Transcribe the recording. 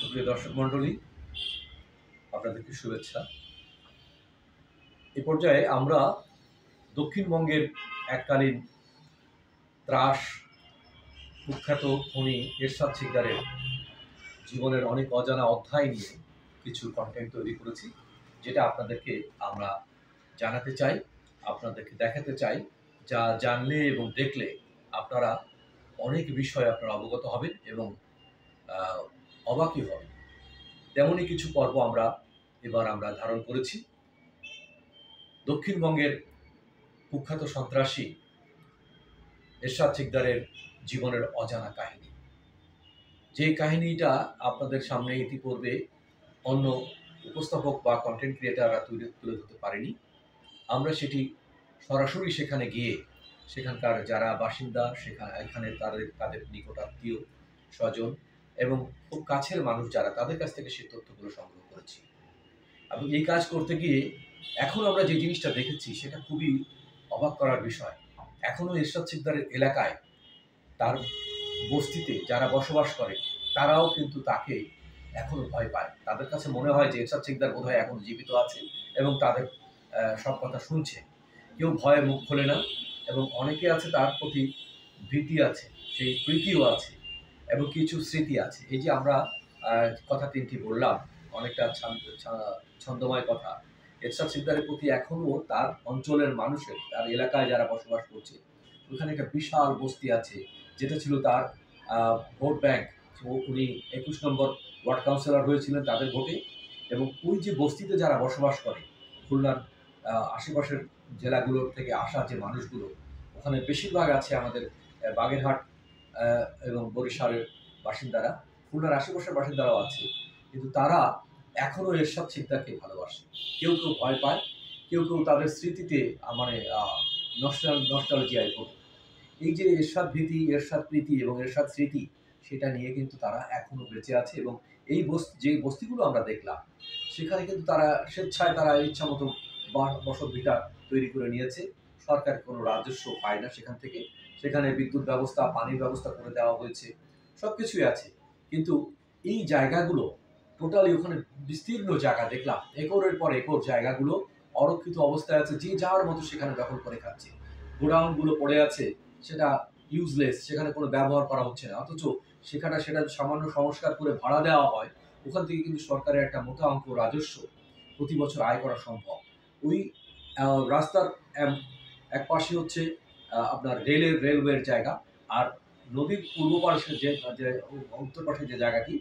সুপ্রিয় দর্শক মণ্ডলী, আপনাদেরকে শুভেচ্ছা। এ পর্যায়ে আমরা দক্ষিণবঙ্গের এককালীন ত্রাস কুখ্যাত খনি এরশাদ শিকদারের জীবনের অনেক অজানা অধ্যায় নিয়ে কিছু কন্টেন্ট তৈরি করেছি, যেটা আপনাদেরকে আমরা জানাতে চাই, আপনাদেরকে দেখাতে চাই, যা জানলে এবং দেখলে আপনারা অনেক বিষয়ে আপনারা অবগত হবেন এবং অবাকই হবেন। তেমনই কিছু পর্ব এবার আমরা ধারণ করেছি। দক্ষিণবঙ্গের কুখ্যাত সন্ত্রাসী এরশাদ শিকদারের জীবনের অজানা কাহিনী, যে কাহিনীটা আপনাদের সামনে ইতিপূর্বে অন্য উপস্থাপক বা কন্টেন্ট ক্রিয়েটাররা তুলে ধরতে পারেনি। আমরা সেটি সরাসরি সেখানে গিয়ে সেখানকার যারা বাসিন্দা, এখানে তাদের নিকটাত্মীয় স্বজন এবং খুব কাছের মানুষ যারা, তাদের কাছ থেকে সেই তথ্যগুলো সংগ্রহ করেছি। এবং এই কাজ করতে গিয়ে এখন আমরা যে জিনিসটা দেখেছি সেটা খুবই অবাক করার বিষয়। এখনও এরশাদ শিকদারের এলাকায়, তার বস্তিতে যারা বসবাস করে, তারাও কিন্তু তাকে এখনো ভয় পায়। তাদের কাছে মনে হয় যে এরশাদ শিকদার বোধহয় এখনো জীবিত আছে এবং তাদের সব কথা শুনছে। কেউ ভয়ে মুখ খোলে না এবং অনেকে আছে তার প্রতি ভীতি আছে, সেই প্রীতিও আছে এবং কিছু স্মৃতি আছে। এই যে আমরা কথা তিনটি বললাম, অনেকটা ছন্দময় কথা। এরশাদ শিকদারের প্রতি এখনও তার অঞ্চলের মানুষের, তার এলাকায় যারা বসবাস করছে, ওখানে একটা বিশাল বস্তি আছে, যেটা ছিল তার ভোট ব্যাংক। উনি 21 নম্বর ওয়ার্ড কাউন্সিলর হয়েছিলেন তাদের ভোটে, এবং ওই যে বস্তিতে যারা বসবাস করে, খুলনার আশেপাশের জেলাগুলোর থেকে আসা যে মানুষগুলো, ওখানে বেশিরভাগ আছে আমাদের বাগেরহাট এবং বরিশালের বাসিন্দারা, খুলনার আশেপাশের বাসিন্দারাও আছে। কিন্তু তারা এখনও এরশাদ শিকদারকে ভালোবাসে। কেউ কেউ ভয় পায়, কেউ কেউ তাদের স্মৃতিতে নস্টালজিয়ায় ভোগে। এই যে এরশাদ ভীতি, এরশাদ প্রীতি এবং এরশাদ স্মৃতি, সেটা নিয়ে কিন্তু তারা এখনো বেঁচে আছে। এবং এই যে বস্তিগুলো আমরা দেখলাম, সেখানে কিন্তু তারা স্বেচ্ছায় তারা ইচ্ছা মতো বসত ভিটা তৈরি করে নিয়েছে। সরকার কোনো রাজস্ব পায় না সেখান থেকে। সেখানে বিদ্যুৎ ব্যবস্থা, পানির ব্যবস্থা করে দেওয়া হয়েছে, সব কিছুই আছে। কিন্তু এই জায়গাগুলো টোটালি, ওখানে বিস্তীর্ণ জায়গা দেখলাম, একরের পর একর জায়গাগুলো অরক্ষিত অবস্থায় আছে, যে যাওয়ার মতো সেখানে দখল করে খাচ্ছে। গোডাউনগুলো পড়ে আছে, সেটা ইউজলেস, সেখানে কোনো ব্যবহার করা হচ্ছে না। অথচ সেটা সামান্য সংস্কার করে ভাড়া দেওয়া হয়, ওখান থেকে কিন্তু সরকারের একটা মোটা অঙ্ক রাজস্ব প্রতি বছর আয় করা সম্ভব। ওই রাস্তার এক পাশে হচ্ছে আপনার রেলওয়ের জায়গা, আর নদীর পূর্ব পাশে যে উত্তর পাশে যে জায়গাটি,